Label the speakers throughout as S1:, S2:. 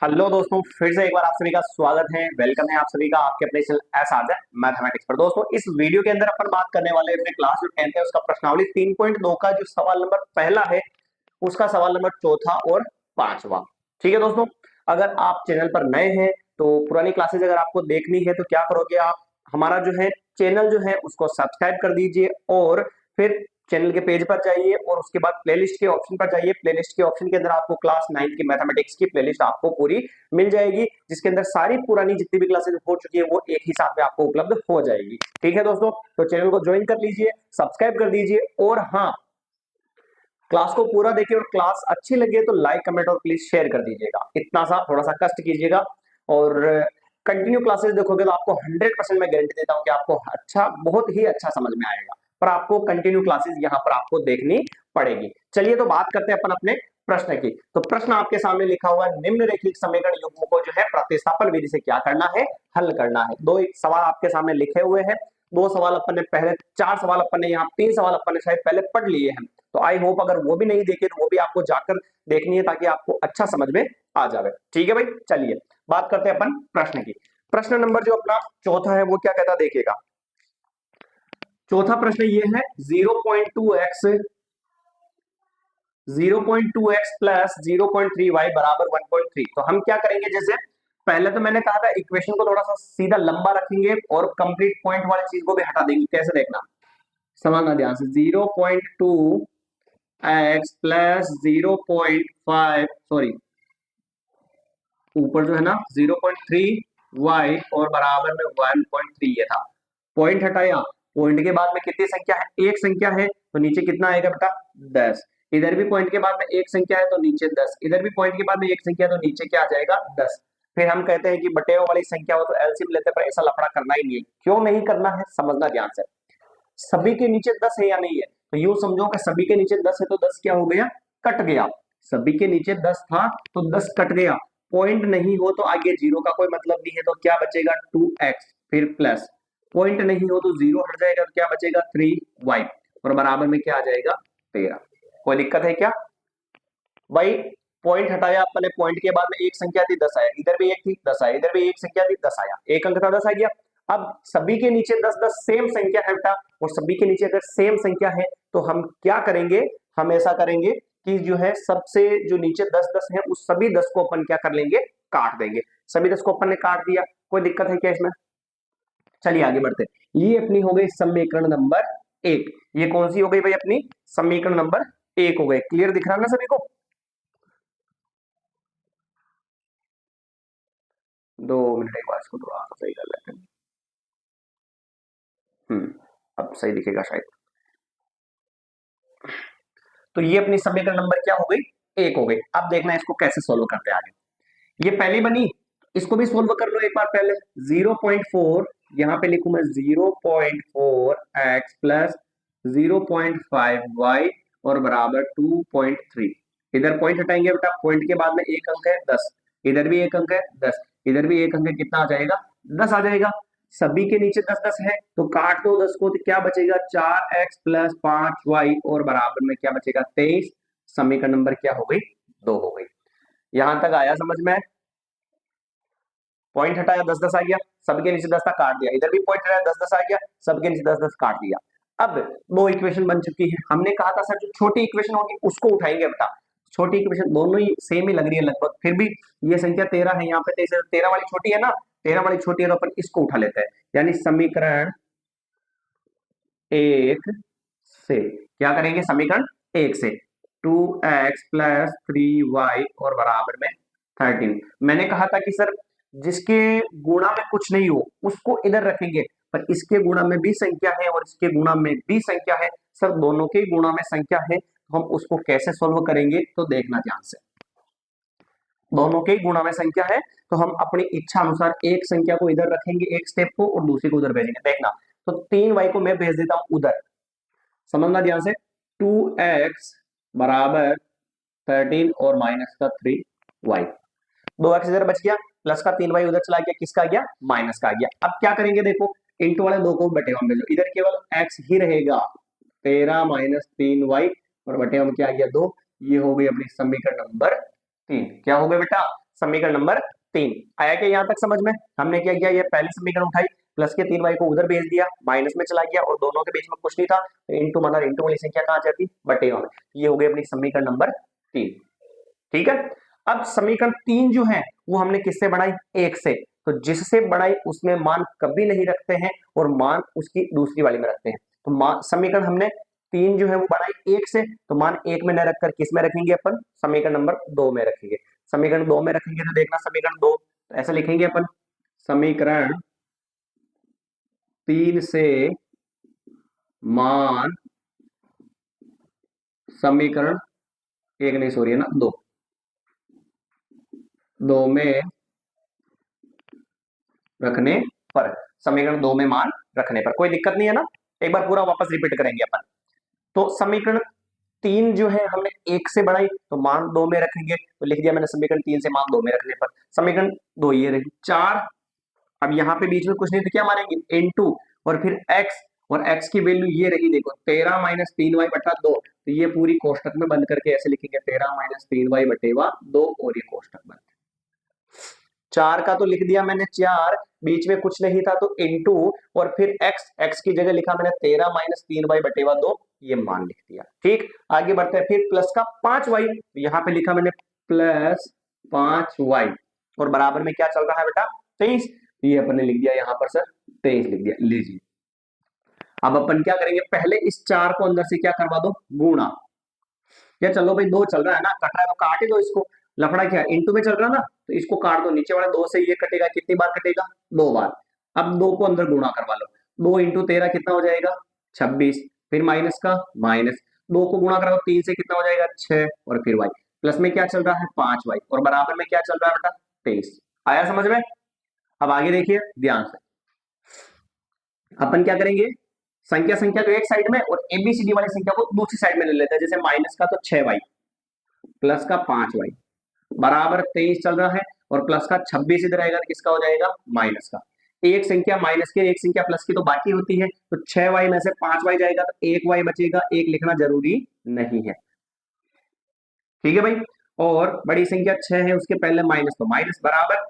S1: Hello दोस्तों, फिर से एक बार आप सभी का स्वागत है। वेलकम है आप सभी का आपके अपने चैनल एसआरजे मैथमेटिक्स पर। दोस्तों, इस वीडियो के अंदर अपन बात करने वाले अपने क्लास जो 10th है उसका प्रश्नावली 3.2 का जो सवाल नंबर पहला है उसका सवाल नंबर चौथा और पांचवा। ठीक है दोस्तों, अगर आप चैनल पर नए हैं तो पुरानी क्लासेज अगर आपको देखनी है तो क्या करोगे आप, हमारा जो है चैनल जो है उसको सब्सक्राइब कर दीजिए और फिर चैनल के पेज पर जाइए और उसके बाद प्लेलिस्ट के ऑप्शन पर जाइए। प्लेलिस्ट के ऑप्शन के अंदर आपको क्लास 9 की मैथमेटिक्स की प्लेलिस्ट आपको पूरी मिल जाएगी, जिसके अंदर सारी पुरानी जितनी भी क्लासेस हो चुकी है वो एक ही साथ में आपको उपलब्ध हो जाएगी। ठीक है दोस्तों, तो चैनल को ज्वाइन कर लीजिए, सब्सक्राइब कर दीजिए और हाँ, क्लास को पूरा देखिए और क्लास अच्छी लगे तो लाइक कमेंट और प्लीज शेयर कर दीजिएगा। इतना सा थोड़ा सा कष्ट कीजिएगा और कंटिन्यू क्लासेस देखोगे तो आपको 100% मैं गारंटी देता हूं कि आपको अच्छा, बहुत ही अच्छा समझ में आएगा। पर आपको कंटिन्यू क्लासेस यहाँ पर आपको देखनी पड़ेगी। चलिए तो बात करते हैं अपन अपने प्रश्न की। तो प्रश्न आपके सामने लिखा हुआ है, निम्नलिखित समीकरण युग्मों को जो है प्रतिस्थापन विधि से क्या करना है, हल करना है। दो एक सवाल आपके सामने लिखे हुए हैं, दो सवाल अपन ने पहले, चार सवाल अपन ने यहाँ, तीन सवाल अपन ने शायद पहले पढ़ लिए हैं। तो आई होप अगर वो भी नहीं देखे तो वो भी आपको जाकर देखनी है ताकि आपको अच्छा समझ में आ जाए। ठीक है भाई, चलिए बात करते हैं अपन प्रश्न की। प्रश्न नंबर जो अपना चौथा है वो क्या कहता है देखिएगा। चौथा प्रश्न ये है 0.2x प्लस 0.3y बराबर 1.3। तो हम क्या करेंगे, जैसे पहले तो मैंने कहा था इक्वेशन को थोड़ा सा सीधा लंबा रखेंगे और कंप्लीट पॉइंट वाली चीज को भी हटा देंगे। कैसे देखना, समझना ध्यान से। 0.2x प्लस 0.5, सॉरी ऊपर जो है ना 0.3y और बराबर में 1.3 ये था। पॉइंट हटाया, पॉइंट के बाद में कितनी संख्या है, एक संख्या है तो नीचे कितना आएगा बेटा 10। इधर भी पॉइंट के बाद में एक संख्या है तो नीचे 10, इधर भी पॉइंट के बाद में एक संख्या है तो नीचे क्या आ जाएगा 10। फिर हम कहते हैं कि बटेव वाली संख्या हो तो एलसीएम लेते, पर ऐसा लफड़ा करना ही नहीं है। क्यों नहीं करना है, समझना ध्यान से। सभी के नीचे 10 है या नहीं है, तो यूं समझो कि सभी के नीचे 10 है तो 10 क्या हो गया, कट गया। सभी के नीचे 10 था तो 10 कट गया। पॉइंट नहीं हो तो आगे जीरो का कोई मतलब नहीं है, तो क्या बचेगा 2x, फिर प्लस, पॉइंट नहीं हो तो जीरो हट जाएगा तो क्या बचेगा 3y और बराबर में क्या आ जाएगा 13। कोई दिक्कत है क्या भाई? पॉइंट हटाया अपने, पॉइंट के बाद में एक संख्या थी 10 आया, इधर भी एक थी 10 आया, इधर भी एक संख्या थी 10 आया, एक अंक था 10 आ गया। अब सभी के नीचे 10 10 सेम संख्या है बेटा, और सभी के नीचे अगर सेम संख्या है तो हम क्या करेंगे, हम ऐसा करेंगे कि जो है सबसे जो नीचे 10 10 है उस सभी 10 को अपन क्या कर लेंगे, काट देंगे। सभी 10 को अपन ने काट दिया, कोई दिक्कत है क्या इसमें? चलिए आगे बढ़ते हैं। ये अपनी हो गई समीकरण नंबर एक। ये कौन सी हो गई भाई अपनी, समीकरण नंबर एक हो गई। क्लियर दिख रहा है ना सभी को? 2 मिनट, एक बार इसको थोड़ा सही कर लेते हैं। अब सही दिखेगा शायद। तो ये अपनी समीकरण नंबर क्या हो गई, एक हो गई। अब देखना इसको कैसे सोल्व करते हैं आगे। ये पहली बनी, इसको भी सोल्व कर लो एक बार पहले। 0.4 यहाँ पे लिखू मैं, 0.4x प्लस 0.5y और बराबर 2.3। इधर पॉइंट हटाएंगे बेटा, पॉइंट के बाद में एक अंक है 10, इधर भी एक अंक है 10, इधर भी एक अंक है, कितना आ जाएगा 10 आ जाएगा। सभी के नीचे 10 10 है तो काट दो 10 को, तो क्या बचेगा 4x प्लस 5y और बराबर में क्या बचेगा 23। समीकरण नंबर क्या हो गई, 2 हो गई। यहां तक आया समझ में? पॉइंट हटाया 10 10 आ गया, सबके नीचे 10 था काट दिया, इधर भी पॉइंट हटाया 10 10 आ गया, सबके नीचे 10 10 काट दिया। अब दो इक्वेशन बन चुकी है। हमने कहा था सर जो छोटी इक्वेशन होगी उसको उठाएंगे बेटा। छोटी इक्वेशन दोनों ही सेम ही लग रही है लगभग, फिर भी ये संख्या 13 है, यहाँ पे 13 वाली छोटी है ना, 13 वाली छोटी है तो अपन इसको उठा लेते हैं। यानी समीकरण एक से क्या करेंगे, समीकरण एक से 2x प्लस 3y और बराबर में 13। मैंने कहा था कि सर जिसके गुणा में कुछ नहीं हो उसको इधर रखेंगे, पर इसके गुणा में भी संख्या है और इसके गुणा में भी संख्या है, सर दोनों के गुणा में संख्या है, तो हम उसको कैसे सोल्व करेंगे, तो देखना ध्यान से। दोनों के गुणा में संख्या है तो हम अपनी इच्छा अनुसार एक संख्या को इधर रखेंगे एक स्टेप को और दूसरी को उधर भेजेंगे। देखना, तो 3y को मैं भेज देता हूं उधर, समझना ध्यान से। 2x बराबर 13 और माइनस का 3y, 2x इधर बच गया, प्लस का 3y उधर चला गया, किसका आ गया, माइनस का आ गया। अब क्या करेंगे, देखो इंटू वाले दो को बटे में भेजो, इधर केवल x ही रहेगा, 13 माइनस 3y और बटे में क्या आ गया 2। ये हो गई अपनी समीकरण नंबर 3। क्या हो गया बेटा, समीकरण नंबर 3। आया क्या यहाँ तक समझ में? हमने क्या किया, ये पहली समीकरण उठाई, प्लस के 3y को उधर भेज दिया, माइनस में चला गया और दोनों के बीच में कुछ नहीं था, इंटू माना इंटू वाली संख्या कहाँ जाती, बटेगा में। ये हो गई अपनी समीकरण नंबर 3। ठीक है। अब समीकरण 3 जो है वो हमने किससे बढ़ाई, 1 से। तो जिससे बढ़ाई उसमें मान कभी नहीं रखते हैं और मान उसकी दूसरी वाली में रखते हैं। तो समीकरण हमने 3 जो है वो बढ़ाई 1 से, तो मान 1 में न रखकर किस में रखेंगे अपन, समीकरण नंबर 2 में रखेंगे। समीकरण 2 में रखेंगे तो देखना समीकरण 2 तो ऐसे लिखेंगे अपन, समीकरण 3 से मान समीकरण 1 नहीं सॉरी है ना 2 में रखने पर, समीकरण 2 में मान रखने पर कोई दिक्कत नहीं है ना। एक बार पूरा वापस रिपीट करेंगे अपन। तो समीकरण 3 जो है हमने 1 से बढ़ाई तो मान 2 में रखेंगे, तो लिख दिया मैंने समीकरण 3 से मान 2 में रखने पर। समीकरण 2 ये रही 4। अब यहाँ पे बीच में कुछ नहीं तो क्या मानेंगे, इनटू और फिर x, और x की वैल्यू ये रही देखो 13 माइनस 3y बटा 2। तो ये पूरी कोष्टक में बंद करके ऐसे लिखेंगे 13 माइनस 3y बटेवा 2 और ये कोष्टक बंद। 4 का तो लिख दिया मैंने 4, बीच में कुछ नहीं था तो इनटू और फिर x की जगह लिखा मैंने 13 माइनस 3y बटेवा 2, ये मान लिख दिया। ठीक, आगे बढ़ते हैं। फिर प्लस का 5y, यहाँ पे लिखा मैंने प्लस 5y और बराबर में क्या चल रहा है बेटा 23, ये अपन ने लिख दिया यहाँ पर सर 23 लिख दिया। लीजिए अब अपन क्या करेंगे, पहले इस 4 को अंदर से क्या करवा दो, गुणा। या चलो भाई 2 चल रहा है ना, कट रहा है तो काट ही दो इसको, लफड़ा क्या है, इनटू में चल रहा ना तो इसको काट दो, नीचे वाला 2 से ये कटेगा, कितनी बार कटेगा, 2 बार। अब 2 को अंदर गुणा करवा लो, 2 इंटू 13 कितना हो जाएगा 26, फिर माइनस का माइनस, 2 को गुणा करो 3 से कितना हो जाएगा 6 और फिर y, प्लस में क्या चल रहा है 5y और बराबर में क्या चल रहा है बेटा 23। आया समझ में? अब आगे देखिए ध्यान से, अपन क्या करेंगे, संख्या संख्या को एक साइड में और एबीसीडी वाली संख्या को दूसरी साइड में ले लेते हैं। जैसे माइनस का तो 6y प्लस का 5y बराबर 23 चल रहा है और प्लस का 26 इधर आएगा तो किसका हो जाएगा माइनस का। एक संख्या माइनस की एक संख्या प्लस की तो बाकी होती है, तो 6y में से 5y जाएगा तो 1y बचेगा, 1 लिखना जरूरी नहीं है। ठीक है भाई, और बड़ी संख्या 6 है उसके पहले माइनस, तो माइनस बराबर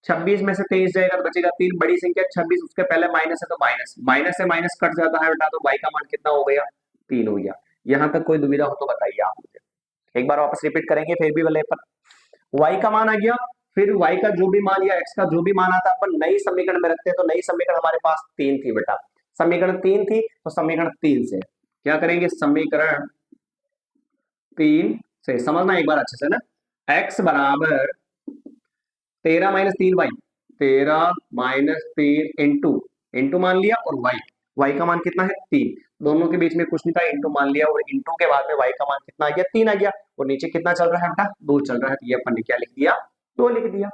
S1: 26 में से 23 जाएगा तो बचेगा 3, बड़ी संख्या 26 उसके पहले माइनस है तो माइनस, माइनस से माइनस कट जाता है बेटा, तो y का मान कितना हो गया 3 हो गया। यहां तक कोई दुविधा हो तो बताइए आप मुझे, एक बार वापस रिपीट करेंगे फिर भी वाले पर। y का मान आ गया, फिर y का जो भी मान या x का जो भी मान आता अपन नई समीकरण में रखते हैं, तो नई समीकरण हमारे पास 3 थी बेटा, समीकरण 3 थी तो समीकरण 3 से क्या करेंगे, समीकरण 3 से समझना एक बार अच्छे से ना, x बराबर 13 माइनस 3y, 13 माइनस 3 इंटू मान लिया और y का मान कितना है 3, दोनों के बीच में कुछ नहीं था, इंटू मान लिया और इंटू के बाद में y का मान कितना आ गया 3 आ गया, और नीचे कितना चल रहा है बेटा 2 चल रहा है, तो ये अपन ने क्या लिख दिया 2 लिख दिया।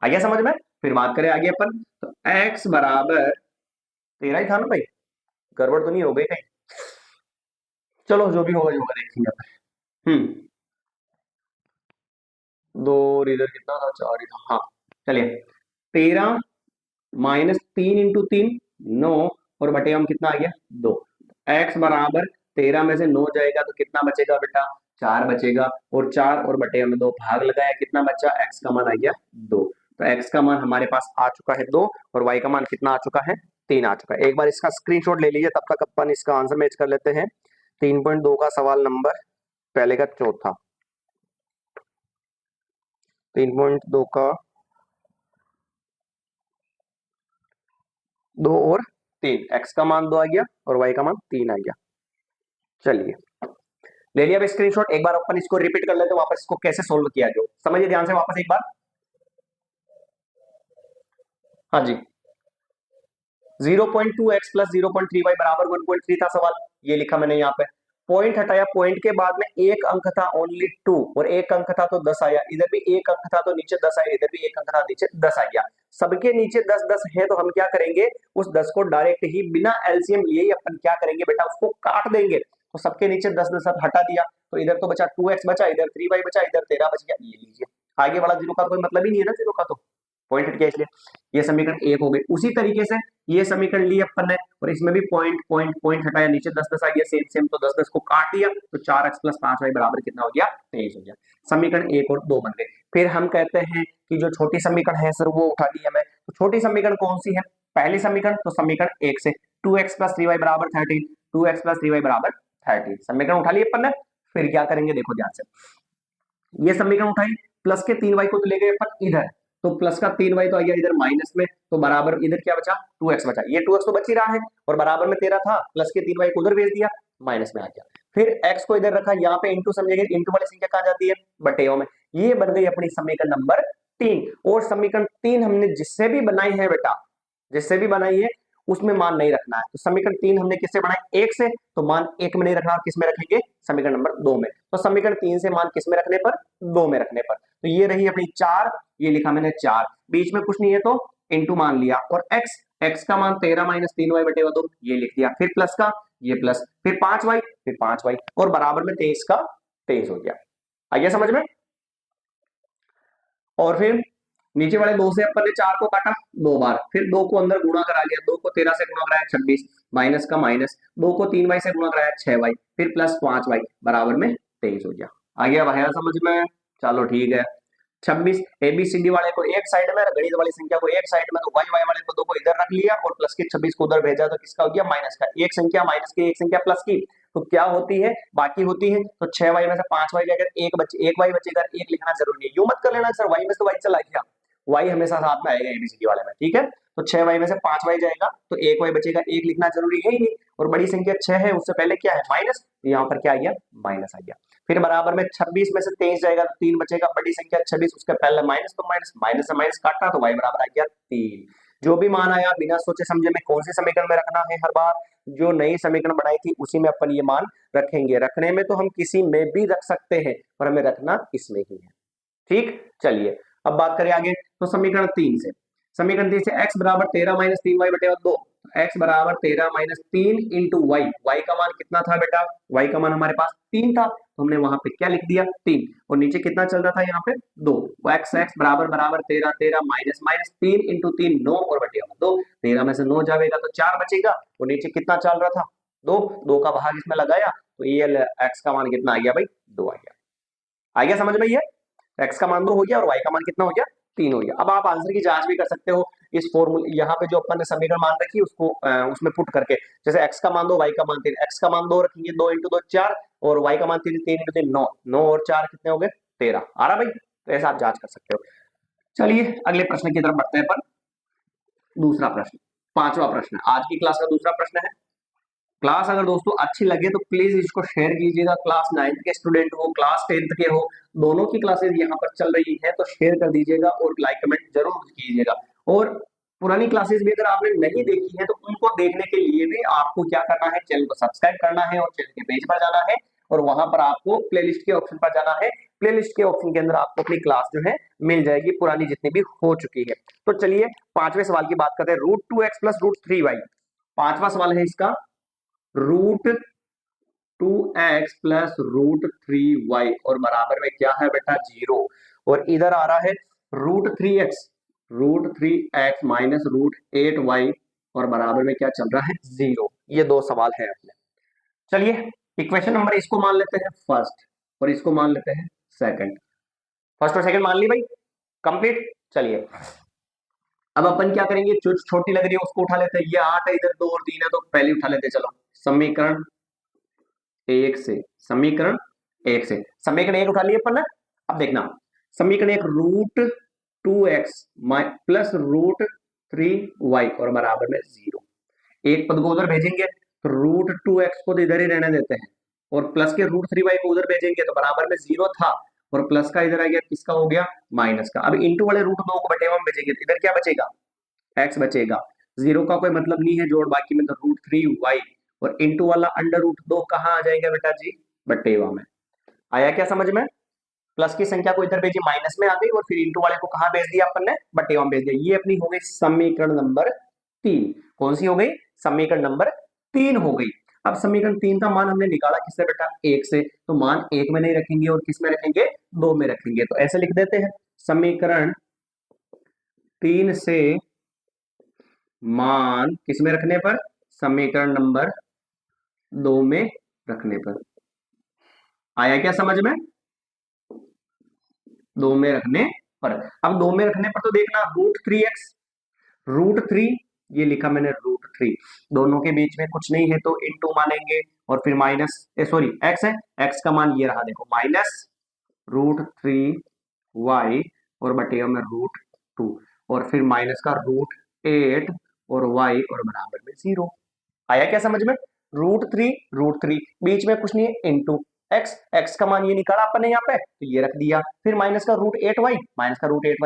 S1: आ गया समझ में? फिर बात करें आगे अपन, तो x बराबर 13 ही था ना भाई, गड़बड़ तो नहीं हो गई कहीं, चलो जो भी होगा देखेंगे अपन। 2 और इधर कितना था 4 ही था, हाँ चलिए 13 माइनस 3 इंटू 3 9 और बटे हम कितना आ गया 2, x बराबर 13 में से 9 जाएगा तो कितना बचेगा बेटा 4 बचेगा, और 4 और बटे में 2 भाग लगाया, कितना बचा x का मान आ गया 2, तो x का मान हमारे पास आ चुका है 2 और y का मान कितना आ चुका है 3 आ चुका है। एक बार इसका स्क्रीनशॉट ले लीजिए, तब तक अपन इसका आंसर मैच कर लेते हैं। 3.2 का सवाल नंबर पहले का चौथा, 3.2 का 2 और 3, x का मान 2 आ गया और y का मान 3 आ गया। चलिए ले लिया स्क्रीनशॉट, एक बार अपन इसको रिपीट कर लेते हैं वापस, इसको कैसे सोल्व किया जो समझिए ध्यान से वापस एक बार। हाँ जी 0.2x प्लस 0.3y बराबर 1.3 था सवाल, ये लिखा मैंने यहाँ पे, पॉइंट हटाया, पॉइंट के बाद में एक अंक था ओनली 2 और एक अंक था तो 10 आया, इधर भी एक अंक था तो नीचे 10 आया, इधर भी एक अंक था नीचे 10 आ गया। सबके नीचे 10 10 है तो हम क्या करेंगे, उस 10 को डायरेक्ट ही बिना एलसीएम लिए ही अपन क्या करेंगे बेटा उसको काट देंगे, तो सबके नीचे 10 10 हटा दिया, तो इधर तो बचा 2x बचा, इधर 3y बचा, इधर 13 बच गया, ये लीजिए आगे वाला जीरो का कोई मतलब ही नहीं है ना, जीरो का तो पॉइंट हट गया, इसलिए ये समीकरण 1 हो गई। उसी तरीके से ये समीकरण लिए अपन ने और इसमें भी पॉइंट पॉइंट पॉइंट हटाया, नीचे 10 10 आ गया, सेम सेम, तो 10 10 को काट दिया तो 4x प्लस 5y बराबर कितना हो गया 23 हो गया। समीकरण 1 और 2 बन गए। फिर हम कहते हैं कि जो छोटी समीकरण है सर वो उठा लिया मैं, तो छोटी समीकरण कौन सी है, पहली समीकरण, तो समीकरण 1 से 2x प्लस 3y बराबर 13, 2x प्लस 3y बराबर 13 समीकरण उठा लिए अपन ने। फिर क्या करेंगे देखो ध्यान से, ये समीकरण उठाई, प्लस के 3y को तो ले गए अपन इधर, तो प्लस का 3y तो आ गया इधर माइनस में, तो बराबर इधर क्या बचा 2x बचा, ये 2x तो बच ही रहा है और बराबर में 13 था, प्लस के 3y को उधर भेज दिया, माइनस में आ गया। फिर x को इधर रखा, यहाँ पे इंटू समझेंगे, इंटू वाली संख्या कहाँ जाती है बटेओ में, ये बन गई अपनी समीकरण नंबर 3। और समीकरण 3 हमने जिससे भी बनाई है बेटा, जिससे भी बनाई है उसमें मान नहीं रखना है, तो समीकरण 3 हमने किससे बनाई 1 से, तो मान 1 में नहीं रखना, और किस में रखेंगे समीकरण नंबर 2 में, तो समीकरण 3 से मान किस में रखने पर 2 में रखने पर, तो ये रही अपनी 4, ये लिखा मैंने 4, बीच में कुछ नहीं है तो इंटू मान लिया, और x का मान 13 माइनस 3y बटे 2 ये लिख दिया, फिर प्लस का ये प्लस, फिर 5y और बराबर में 23 का 23 हो गया। आइए समझ में। और फिर नीचे वाले 2 से अपन ने 4 को काटा 2 बार, फिर 2 को अंदर गुणा करा लिया, 2 को 13 से गुणा कराया 26, माइनस का माइनस, 2 को 3y से गुणा कराया 6y, फिर प्लस 5y बराबर में 23 हो गया। आ गया भाई समझ में, चलो ठीक है। 26 ABCD वाले को एक साइड में, गणित वाली संख्या को एक साइड में, तो y वाले को 2 को इधर रख लिया और प्लस के 26 को उधर भेजा, तो किसका हो गया माइनस का, एक संख्या माइनस की, एक संख्या प्लस की, तो क्या होती है बाकी होती है, तो 6y में से 5y जाकर एक y बचेगा, एक लिखना जरूरी है, यूं मत कर लेना सर y में से y चला गया, y हमेशा साथ में आएगा ABCD वाले में, ठीक है। तो 6y में से 5y जाएगा तो 1y बचेगा, एक लिखना जरूरी है ही नहीं, और बड़ी संख्या 6 है उससे पहले क्या है माइनस, तो यहाँ पर क्या आ गया माइनस आ गया। फिर बराबर में 26 में से 23 जाएगा तो 3 बचेगा, बड़ी संख्या 26 उसके पहले माइनस, तो माइनस, माइनस से माइनस काटा तो y बराबर आ गया 3। जो भी मान आया बिना सोचे समझे में कौन सी समीकरण में रखना है, हर बार जो नई समीकरण बनाई थी उसी में अपन ये मान रखेंगे, रखने में तो हम किसी में भी रख सकते हैं पर हमें रखना इसमें ही है, ठीक। चलिए अब बात करें आगे, तो समीकरण 3 से, समीकरण 3 से x बराबर 13 माइनस 3y बटे 2, x बराबर 13 माइनस 3 इंटू y, y का मान कितना था बेटा, y का मान हमारे पास 3 था, तो हमने वहां पे क्या लिख दिया 3, और नीचे कितना चल रहा था यहाँ पे 2, x बराबर बराबर 13 13 माइनस माइनस 3 इंटू 3 9 और बटे 2, 13 में से 9 जाएगा तो 4 बचेगा, और नीचे कितना चल रहा था 2, 2 का भाग इसमें लगाया तो ये x का मान कितना आ गया भाई 2 आ गया समझ में, ये x का मान 2 हो गया और y का मान कितना हो गया 3 हो गया। अब आप आंसर की जांच भी कर सकते हो इस फॉर्मूले, यहाँ पे जो अपन ने समीकरण मान रखी उसको उसमें पुट करके, जैसे x का मान 2 y का मान 3, x का मान 2 रखेंगे 2 इंटू 2 4 और y का मान 3 3 इंटू 3 9, 9 और 4 कितने हो गए 13, आ रहा भाई, तो ऐसा आप जांच कर सकते हो। चलिए अगले प्रश्न की तरफ बढ़ते हैं अपन, दूसरा प्रश्न, पांचवा प्रश्न आज की क्लास का दूसरा प्रश्न है। क्लास अगर दोस्तों अच्छी लगे तो प्लीज इसको शेयर कीजिएगा, क्लास 9th के स्टूडेंट हो क्लास 10th के हो, दोनों की क्लासेस यहाँ पर चल रही है, तो शेयर कर दीजिएगा और लाइक कमेंट जरूर कीजिएगा। और पुरानी क्लासेस भी अगर आपने नहीं देखी है तो उनको देखने के लिए भी आपको क्या करना है, चैनल को सब्सक्राइब करना है और चैनल के पेज पर जाना है और वहां पर आपको प्लेलिस्ट के ऑप्शन पर जाना है, प्लेलिस्ट के ऑप्शन के अंदर आपको अपनी क्लास जो है मिल जाएगी पुरानी जितनी भी हो चुकी है। तो चलिए पांचवें सवाल की बात करते हैं, √2x प्लस √3y, पांचवा सवाल है इसका, √2x प्लस √3y और बराबर में क्या है बेटा 0, और इधर आ रहा है √3x माइनस √8y और बराबर में क्या चल रहा है 0। ये दो सवाल है अपने। चलिए इक्वेशन नंबर इसको मान लेते हैं फर्स्ट और इसको मान लेते हैं सेकंड, फर्स्ट और सेकंड मान ली भाई कंप्लीट। चलिए अब अपन क्या करेंगे, जो छोटी लग रही है उसको उठा लेते हैं, ये 8 है इधर 2 और 3 है तो पहले उठा लेते हैं। चलो समीकरण 1 से, समीकरण 1 से, समीकरण 1 उठा लिया अपन ने। अब देखना समीकरण 1 √2x प्लस √3y और बराबर में 0, एक पद को उधर भेजेंगे तो √2x को तो इधर ही रहने देते हैं और प्लस के √3y को उधर भेजेंगे तो बराबर में 0 था और प्लस का इधर आ गया, किसका हो गया माइनस का। अब इंटू वाले √2 को बटे में भेजेंगे तो इधर क्या बचेगा x बचेगा, 0 का कोई मतलब नहीं है जोड़ बाकी में, तो √3y और इंटू वाला √2 कहाँ आ जाएगा बेटा जी बटेवा में। आया क्या समझ में, प्लस की संख्या को इधर भेजी माइनस में आ गई और फिर इंटू वाले को कहाँ भेज दिया अपन ने बटेवा में भेज दिया। ये अपनी हो गई समीकरण नंबर 3, कौन सी हो गई समीकरण नंबर 3 हो गई। अब समीकरण 3 का मान हमने निकाला किससे बेटा 1 से, तो मान 1 में नहीं रखेंगे और किस में रखेंगे 2 में रखेंगे, तो ऐसे लिख देते हैं समीकरण 3 से मान किस में रखने पर, समीकरण नंबर 2 में रखने पर। आया क्या समझ में, दो में रखने पर। अब दो में रखने पर तो देखना √3x, √3 ये लिखा मैंने √3, दोनों के बीच में कुछ नहीं है तो इनटू मानेंगे और फिर माइनस, सॉरी x है, x का मान ये रहा देखो -√3y और बटेगा में √2 और फिर माइनस का √8 और y और बराबर में 0। आया क्या समझ में? √3 बीच में कुछ नहीं है इनटू x का मान ये निकाला आपने यहाँ पे तो ये रख दिया, फिर माइनस का √8y,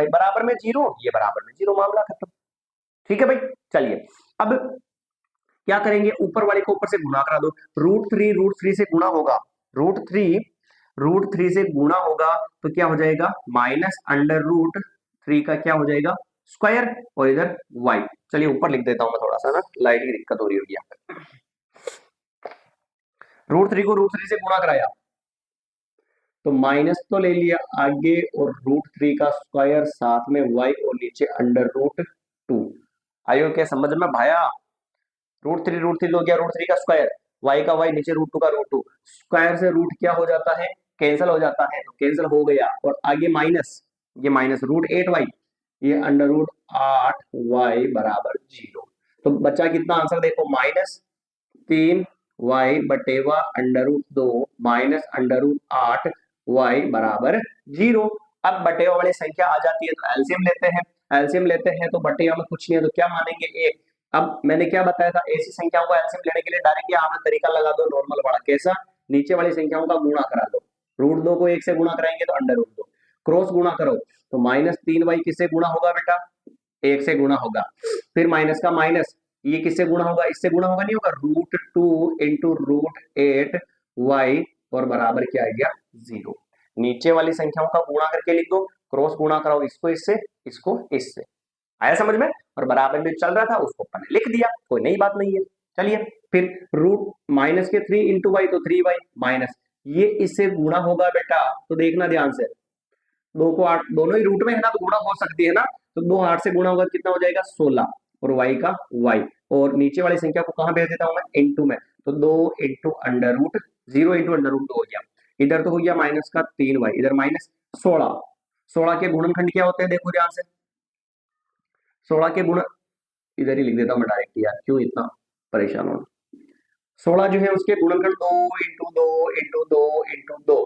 S1: बराबर में 0, ये बराबर में 0, मामला खत्म। ठीक है भाई, चलिए अब क्या करेंगे, ऊपर वाले को ऊपर से गुणा करा दो। √3 से गुणा होगा, √3 से गुणा होगा तो क्या हो जाएगा -√3 का क्या हो जाएगा स्क्वायर और इधर y। चलिए ऊपर लिख देता हूं मैं, थोड़ा सा ना लाइट की दिक्कत हो रही होगी यहाँ पे। √3 को √3 से गुणा कराया तो माइनस तो ले लिया आगे और √3 का स्क्वायर साथ में y और नीचे √2। आयो क्या समझ में भाया? √3 हो गया, √3 का स्क्वायर, y का y नीचे √2 का √2, स्क्वायर से रूट क्या हो जाता है कैंसिल हो जाता है, तो कैंसिल हो गया और आगे माइनस, ये माइनस √8y, ये √8y बराबर 0। तो बच्चा कितना आंसर देखो -3y बटेवा √2 -√8y बराबर 0। अब बटेवा वाली संख्या आ जाती है तो एलसीएम लेते हैं तो बटेवा में कुछ नहीं है तो क्या मानेंगे 1। अब मैंने क्या बताया था, ऐसी संख्याओं को एलसीएम लेने के लिए डायरेक्ट यहाँ तरीका लगा दो नॉर्मल वाला, कैसा, नीचे वाली संख्याओं का गुणा करा दो, √2 को 1 से गुणा कराएंगे तो √2, क्रॉस गुणा करो तो -3y किससे गुणा होगा बेटा 1 से गुणा होगा, फिर माइनस का माइनस, ये किससे गुणा होगा, इससे गुणा होगा नहीं होगा, √2 इंटू √8y और बराबर क्या आ गया 0। नीचे वाली संख्याओं का गुणा करके लिख दो, क्रॉस गुणा कराओ इसको इससे, इसको इससे। आया समझ में? और बराबर में चल रहा था उसको अपन ने लिख दिया, कोई नई बात नहीं है। चलिए फिर माइनस के 3 इंटू वाई तो 3y माइनस, ये इससे गुणा होगा बेटा तो देखना ध्यान से, 2 को 8, दोनों ही रूट में है ना तो गुणा हो सकती है ना, तो 2 8 से गुणा होगा कितना हो जाएगा 16 और y का y, और नीचे वाली संख्या को कहां भेज देता हूं मैं इनटू में, तो 2 इंटू √0 इंटू √2 हो गया, इधर तो हो गया माइनस का 3y, इधर माइनस 16 के गुणनखंड क्या होते हैं देखो ध्यान से, 16 के गुण, इधर ही लिख देता हूं मैं डायरेक्ट यार, क्यों इतना परेशान होना। 16 जो है उसके गुणनखंड 2 इंटू 2 इंटू 2 इंटू 2,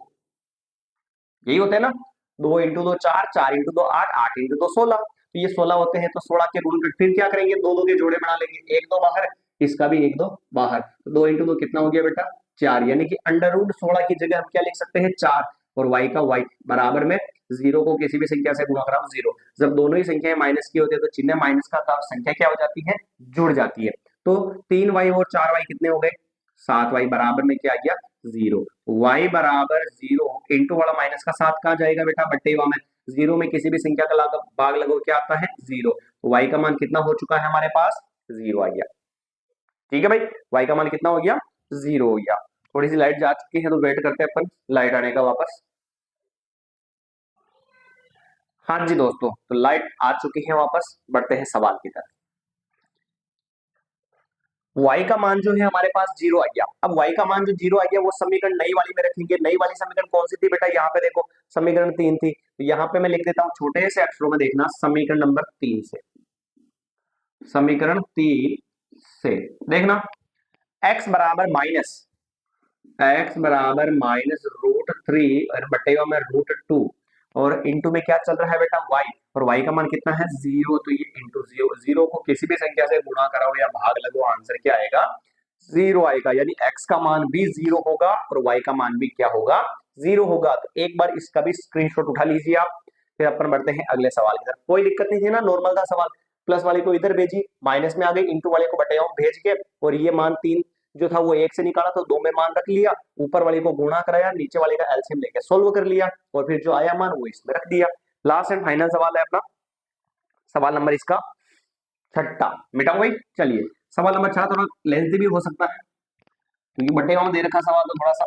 S1: यही होते हैं ना, 2 इंटू 2 4, 4 इंटू 2 8, 8 इंटू 2 16, तो ये 16 होते हैं। तो 16 के गुणनखंड फिर क्या करेंगे, 2 2 के जोड़े बना लेंगे, 1 2 बाहर, इसका भी 1 2 बाहर, तो 2 इंटू 2 कितना हो गया बेटा 4, यानी कि √16 की जगह हम क्या लिख सकते हैं 4 और y का y बराबर में 0 को किसी भी संख्या से गुणा कराओ 0। जब दोनों ही संख्याएं माइनस की होती है तो चिन्ह माइनस का था, संख्या क्या हो जाती है जुड़ जाती है, तो 3y और 4y कितने हो गए 7y बराबर में क्या आ गया 0, y बराबर 0 इंटू वाला माइनस का 7 कहाँ जाएगा बेटा बट्टेवा में, 0 में किसी भी संख्या का भाग लगो क्या आता है 0, तो y का मान कितना हो चुका है हमारे पास 0 आ गया। ठीक है भाई, y का मान कितना हो गया 0 हो गया। थोड़ी सी लाइट जा चुकी है तो वेट करते हैं अपन लाइट आने का वापस। हाँ जी दोस्तों, तो लाइट आ चुकी है वापस, बढ़ते हैं सवाल की तरफ। y का मान जो है हमारे पास 0 आ गया। अब y का मान जो 0 आ गया वो समीकरण नई वाली में रखेंगे, नई वाली समीकरण कौन सी थी बेटा, यहाँ पे देखो समीकरण 3 थी, तो यहाँ पे मैं लिख देता हूँ छोटे से अक्षरों में, देखना समीकरण नंबर 3 से, समीकरण 3 से देखना x बराबर -√3 और बटेगा में √2 और इंटू में क्या चल रहा है बेटा y, और y का मान कितना है 0, तो ये इंटू 0 को किसी भी संख्या से गुणा कराओ या भाग लगो आंसर क्या आएगा 0 आएगा, यानी x का मान भी 0 होगा और y का मान भी क्या होगा 0 होगा। तो एक बार इसका भी स्क्रीनशॉट उठा लीजिए आप, फिर अपन बढ़ते हैं अगले सवाल की तरफ। कोई दिक्कत नहीं थी ना, नॉर्मल था सवाल, प्लस वाले को इधर भेजी, माइनस में आ गई, इंटू वाले को बटे भेज के, और ये मान 3 जो था वो 1 से निकाला तो 2 में मान रख लिया, ऊपर वाले को गुणा कराया, नीचे वाले का एलसीएम लेके सोल्व कर लिया और फिर जो आया मान वो इसमें रख दिया। लास्ट एंड फाइनल सवाल है अपना, सवाल नंबर इसका 6 मिटाओ भाई। चलिए सवाल नंबर 6 थोड़ा लेंथी भी हो सकता है क्योंकि बटे में दे रखा सवाल तो थोड़ा सा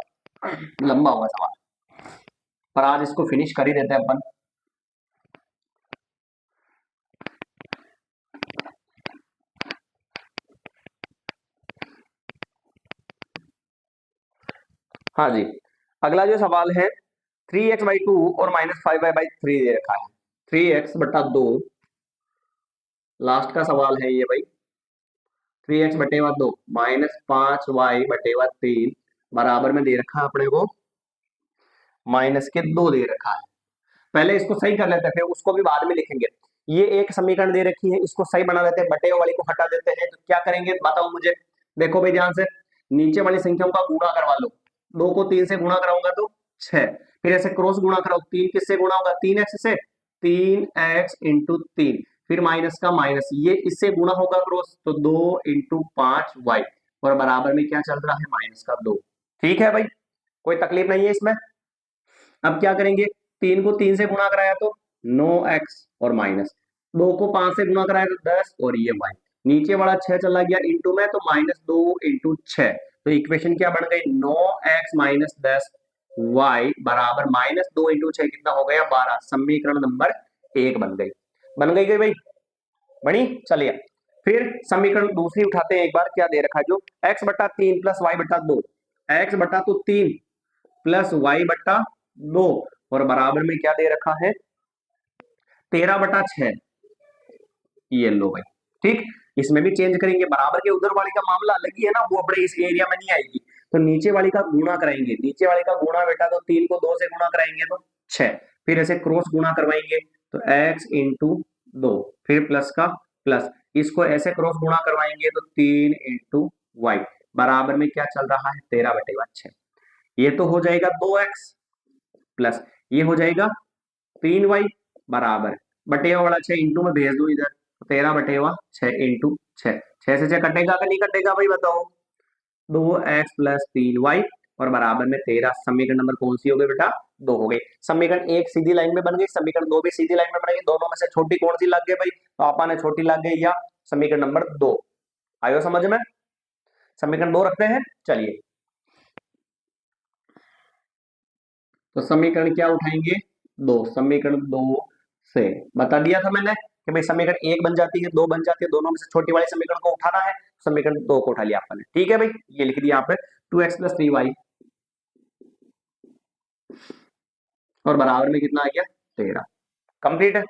S1: लंबा हुआ सवाल, पर आज इसको फिनिश कर ही देते हैं अपन। हाँ जी, अगला जो सवाल है 3x/2 और -5y/3 दे रखा है। 3x/2 लास्ट का सवाल है ये भाई। 3x/2 -5y/3 बराबर में दे रखा है अपने को -2 दे रखा है। पहले इसको सही कर लेते हैं, फिर उसको भी बाद में लिखेंगे। ये एक समीकरण दे रखी है, इसको सही बना लेते हैं, बटे वाली को हटा देते हैं। तो क्या करेंगे बताओ मुझे। देखो भाई ध्यान से, नीचे वाली संख्याओं का गुणा करवा लो। 2 को 3 से गुणा कराऊंगा तो 6, फिर ऐसे क्रॉस गुणा कराओ। 3 किससे गुणा होगा? 3x से। 3x इंटू 3, फिर माइनस का माइनस, ये इससे गुणा होगा क्रॉस, तो 2 इंटू 5y और बराबर में क्या चल रहा है? -2। ठीक है भाई, कोई तकलीफ नहीं है इसमें। अब क्या करेंगे? 3 को 3 से गुणा कराया तो 9x और माइनस, 2 को 5 से गुणा कराया तो 10 और ये y, नीचे वाला 6 चला गया इंटू में, तो -2 इंटू 6। तो इक्वेशन क्या बन गई? 9x माइनस 10y बराबर -2 इंटू 6 कितना हो गया? 12। समीकरण नंबर 1 बन गई। बन गई भाई? बनी। चलिए फिर समीकरण दूसरी उठाते हैं एक बार। क्या दे रखा है? जो x/3 plus y/2, x/3 plus y/2 और बराबर में क्या दे रखा है? 13/6। ये लो भाई, ठीक। इसमें भी चेंज करेंगे, बराबर के उधर वाली का मामला अलग ही है ना, वो अपने इस एरिया में नहीं आएगी। तो नीचे वाली का गुणा कराएंगे। नीचे वाली का गुणा बेटा, तो 3 को 2 से गुणा कराएंगे तो 6, फिर ऐसे क्रॉस गुणा करवाएंगे तो x इंटू 2, फिर प्लस का प्लस, इसको ऐसे क्रॉस गुणा करवाएंगे तो 3 इंटू वाई बराबर में क्या चल रहा है? 13/6। ये तो हो जाएगा 2x प्लस ये हो जाएगा 3y बराबर बटे वाला 6 इंटू में भेज दू इधर, 13/6 इंटू 6, 6 से 6 कटेगा कि नहीं कटेगा भाई बताओ? 2x प्लस 3y और बराबर में 13। समीकरण नंबर कौन सी हो गई बेटा? 2 हो गई। समीकरण 1 सीधी लाइन में बन गई, समीकरण 2 भी सीधी लाइन में बन गई। दोनों में से छोटी कौन सी लग गई भाई? पापा ने छोटी लग गई, या समीकरण नंबर 2 आयो समझ में? समीकरण 2 रखते हैं। चलिए तो समीकरण क्या उठाएंगे? 2। समीकरण 2 से बता दिया था मैंने कि भाई समीकरण 1 बन जाती है, 2 बन जाती है, दोनों में से छोटी वाली समीकरण को उठाना है। समीकरण 2 को उठा लिया आपने, ठीक है भाई। ये लिख दिया यहाँ पे 2x प्लस 3y और बराबर में कितना आ गया? 13। कंप्लीट है।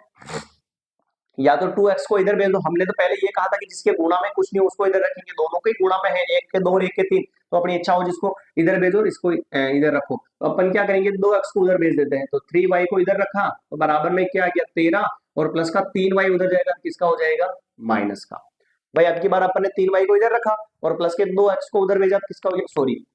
S1: या तो 2x को इधर भेज दो। हमने तो पहले ये कहा था कि जिसके गुणा में कुछ नहीं उसको इधर रखेंगे, दोनों के गुणा में है, 1 के 2 और 1 के 3, तो अपनी इच्छा हो जिसको इधर भेजो, इसको इधर रखो। तो अपन क्या करेंगे? 2x को उधर भेज देते हैं, तो 3y को इधर रखा तो बराबर में क्या आ गया? 13 और प्लस का 3y उधर जाएगा, किसका हो जाएगा? माइनस का। भाई अब की बार अपन ने 3y को इधर रखा और प्लस के 2x को उधर भेजा, किसका हो गया? सॉरी,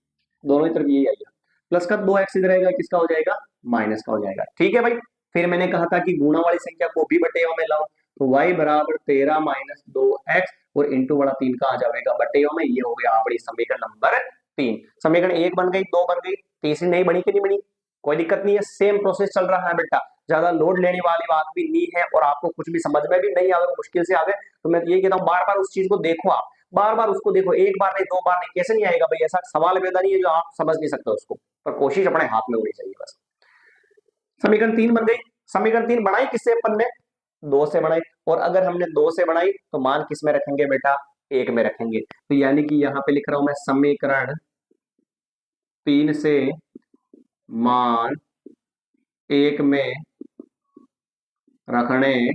S1: दोनों ही तरफ यही आएगा, प्लस का 2x इधर आएगा, किसका हो जाएगा? माइनस का हो जाएगा। ठीक है भाई। फिर मैंने कहा था कि गुणा वाली संख्या को भी बटेवा में लाओ, तो y बराबर 13 माइनस 2x और इंटू वाला 3 का आ जाएगा बटेवा में। ये हो गया आपकी समीकरण नंबर 3। समीकरण 1 बन गई, 2 बन गई, तीसरी नहीं बनी कि नहीं बनी? कोई दिक्कत नहीं है, सेम प्रोसेस चल रहा है बेटा, ज्यादा लोड लेने वाली बात भी नहीं है। और आपको कुछ भी समझ में भी नहीं आवे, मुश्किल से आवे, तो मैं ये कहता हूँ बार बार उस चीज को देखो, आप बार बार उसको देखो, एक बार नहीं, 2 बार नहीं, कैसे नहीं आएगा भाई? ऐसा सवाल पैदा नहीं है जो आप समझ नहीं सकते उसको, पर कोशिश अपने हाथ में होनी चाहिए बस। समीकरण 3 बन गई। समीकरण 3 बनाई किससे अपन ने? 2 से बनाई। और अगर हमने 2 से बनाई तो मान किस में रखेंगे बेटा? 1 में रखेंगे। तो यानी कि यहां पे लिख रहा हूं मैं समीकरण 3 से मान 1 में रखने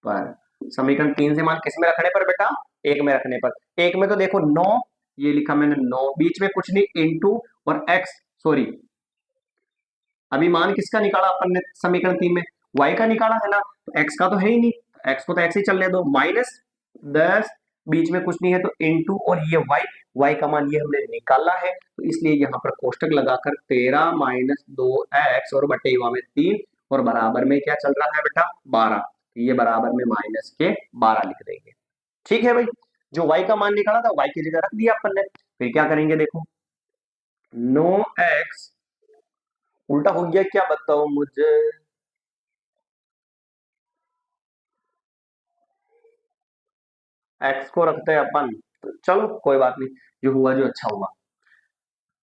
S1: पर, समीकरण 3 से मान किस में रखने पर बेटा? 1 में रखने पर। 1 में तो देखो 9, ये लिखा मैंने 9, बीच में कुछ नहीं, इंटू और x, सॉरी अभी मान किसका निकाला अपन ने? समीकरण 3 में y का निकाला है ना, तो x का तो है ही नहीं, x को तो x ही चलने दो, माइनस 10, बीच में कुछ नहीं है तो इंटू और ये y का मान ये हमने निकाला है, तो इसलिए यहाँ पर कोष्टक लगाकर 13 माइनस 2x और बटेवा में 3 और बराबर में क्या चल रहा है बेटा? 12। ये बराबर में माइनस के 12 लिख देंगे। ठीक है भाई, जो y का मान निकाला था y की जगह रख दिया अपन ने। फिर क्या करेंगे? देखो 9x उल्टा हो गया क्या बताओ मुझे? x को रखते हैं अपन, तो चलो कोई बात नहीं, जो हुआ जो अच्छा हुआ।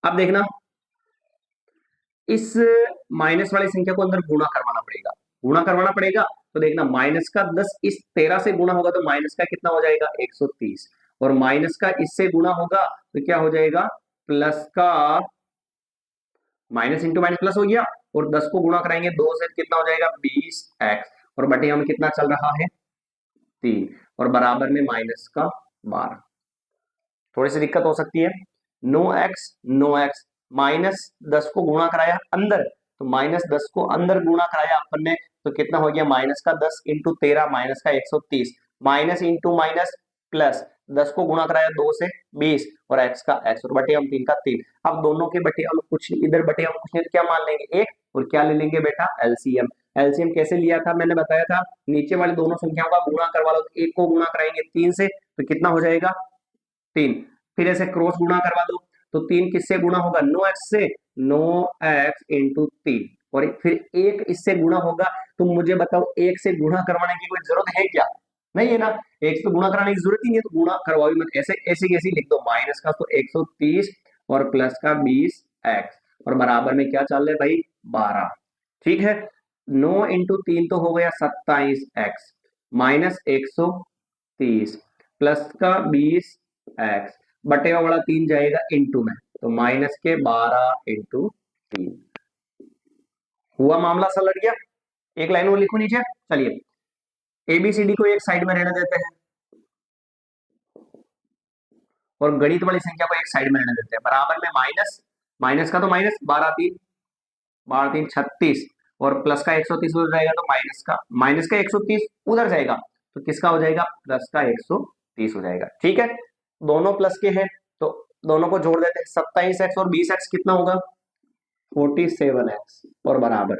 S1: अब देखना, इस माइनस वाली संख्या को अंदर गुणा करवाना पड़ेगा, गुणा करवाना पड़ेगा। तो देखना माइनस का 10 इस 13 से गुणा होगा तो माइनस का कितना हो जाएगा? 130, और माइनस का इससे गुणा होगा तो क्या हो जाएगा? प्लस का, माइनस इंटू माइनस प्लस हो गया, और 10 को गुणा कराएंगे 2 से, कितना हो जाएगा 20x, और बटे में कितना चल रहा है 3, और बराबर में माइनस का 12। थोड़ी सी दिक्कत हो सकती है, नो एक्स, माइनस 10 को गुणा कराया अंदर, तो माइनस 10 को अंदर गुणा कराया अपन ने, तो कितना हो गया माइनस का 10 इंटू 13 माइनस का 130, माइनस इंटू माइनस प्लस, 10 को गुणा कराया 2 से 20, और x का x, और बटे 3 का 3। अब दोनों के बटे कुछ इधर बटे कुछ नहीं, तो क्या मान लेंगे 1, और क्या ले लेंगे बेटा एलसीएम। एलसीएम कैसे लिया था मैंने बताया था, नीचे वाली दोनों संख्याओं का गुणा करवा लो, तो 1 को गुणा कराएंगे 3 से, तो कितना हो जाएगा 3, फिर ऐसे क्रॉस गुणा करवा दो, तो 3 किससे गुणा होगा 9x से, 9x इंटू 3, और फिर 1 इससे गुणा होगा। तो मुझे बताओ 1 से गुणा करवाने की कोई जरूरत है क्या, नहीं है ना, 1 से तो गुणा कराने की जरूरत ही नहीं है, तो गुणा करवाओ मत, ऐसे ऐसे कैसे लिख दो, माइनस का तो 130 और प्लस का 20x, और बराबर में क्या चल रहा है भाई 12। ठीक है, 9 इंटू 3 तो हो गया 27x, माइनस 130 प्लस का 20x, बटे वाला 3 जाएगा इंटू में, तो माइनस के 12 इंटू 3। हुआ मामला सलट गया। एक लाइन वो लिखो नीचे। चलिए एबीसीडी को एक साइड में रहने देते हैं और गणित वाली संख्या को एक साइड में रहने देते हैं। बराबर में माइनस, माइनस का तो माइनस, 12 3 36, और प्लस का 130 उधर जाएगा, तो माइनस का 130 उधर जाएगा, तो किसका हो जाएगा प्लस का 130 हो जाएगा। ठीक है, दोनों प्लस के हैं तो दोनों को जोड़ देते हैं, 27x और 20x कितना होगा 47x, और बराबर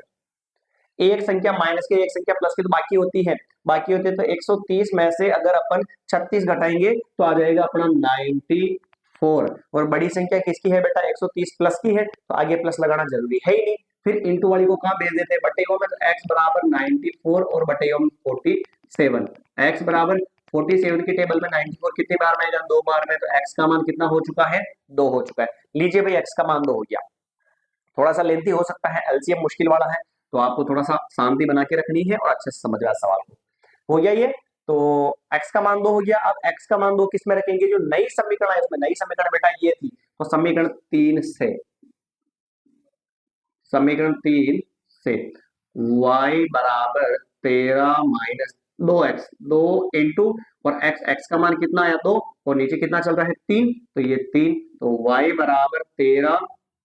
S1: एक संख्या माइनस के एक संख्या प्लस की तो बाकी होती है, तो 130 में से अगर अपन 36 घटाएंगे तो आ जाएगा अपना 94, और बड़ी संख्या किसकी है बेटा 130 प्लस की है, तो आगे प्लस लगाना जरूरी है ही नहीं। फिर इंटू वाली को कहां भेज देते हैं बटे में, तो x बराबर 94 और बटे में 47, x बराबर 47 की टेबल में 94 कितनी बार में आएगा 2 बार में, तो x का मान कितना हो चुका है 2 हो चुका है। लीजिए भाई x का मान 2 हो गया। थोड़ा सा लेंथी हो सकता है, एलसीएम मुश्किल वाला है, तो आपको थोड़ा सा शांति बना के रखनी है और अच्छे से समझना सवाल को। हो गया ये, तो x का मान 2 हो गया। अब x का मान 2 किस में रखेंगे, जो नई समीकरण है उसमें। नई समीकरण बेटा ये थी, तो समीकरण 3 से, समीकरण 3 से y बराबर 13 माइनस 2x, 2 इंटू और x का मान कितना आया 2, और नीचे कितना चल रहा है 3, तो ये 3, तो y बराबर 13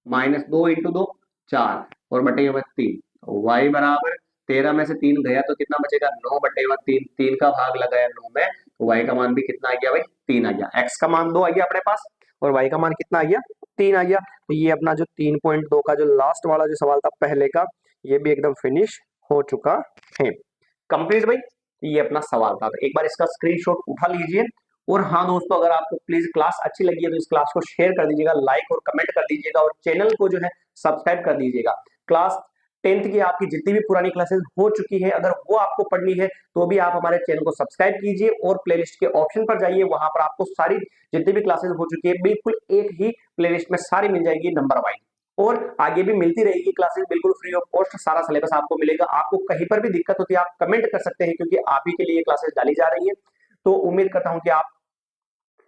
S1: माइनस 2 इंटू 2 4, और बटे में 3, तो y बराबर 13 में से 3 गया तो कितना बचेगा 9 बटे 3, 3 का भाग लगाया 9 में, तो y का मान भी कितना आ गया भाई 3 आ गया। x का मान 2 आ गया अपने पास, और y का मान कितना आ गया 3 आ गया। तो ये अपना जो 3.2 का जो लास्ट वाला जो सवाल था पहले का, ये भी एकदम फिनिश हो चुका है, कंप्लीट भाई। ये अपना सवाल था, तो एक बार इसका स्क्रीनशॉट उठा लीजिए। और हाँ दोस्तों, अगर आपको प्लीज क्लास अच्छी लगी है तो इस क्लास को शेयर कर दीजिएगा, लाइक और कमेंट कर दीजिएगा, और चैनल को जो है सब्सक्राइब कर दीजिएगा। क्लास 10th की आपकी जितनी भी पुरानी क्लासेस हो चुकी है, अगर वो आपको पढ़नी है तो भी आप हमारे चैनल को सब्सक्राइब कीजिए और प्लेलिस्ट के ऑप्शन पर जाइए, वहां पर आपको सारी जितनी भी क्लासेस हो चुकी है बिल्कुल एक ही प्लेलिस्ट में सारी मिल जाएगी नंबर वाइज, और आगे भी मिलती रहेगी क्लासेस बिल्कुल फ्री ऑफ कॉस्ट, सारा सिलेबस आपको मिलेगा। आपको कहीं पर भी दिक्कत होती है आप कमेंट कर सकते हैं, क्योंकि आप ही के लिए क्लासेस डाली जा रही है। तो उम्मीद करता हूं कि आप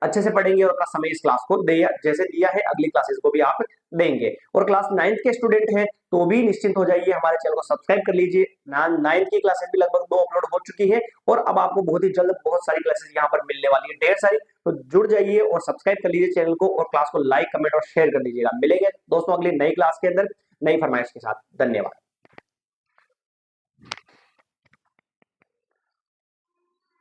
S1: अच्छे से पढ़ेंगे और अपना समय इस क्लास को जैसे दिया है अगली क्लासेस को भी आप देंगे। और क्लास 9th के स्टूडेंट हैं तो भी निश्चिंत हो जाइए, हमारे चैनल को सब्सक्राइब कर लीजिए। 9th की क्लासेस भी लगभग 2 अपलोड हो चुकी है, और अब आपको बहुत ही जल्द बहुत सारी क्लासेस यहाँ पर मिलने वाली है, ढेर सारी। तो जुड़ जाइए और सब्सक्राइब कर लीजिए चैनल को, और क्लास को लाइक कमेंट और शेयर कर दीजिएगा। मिलेंगे दोस्तों अगली नई क्लास के अंदर नई फरमाइश के साथ। धन्यवाद।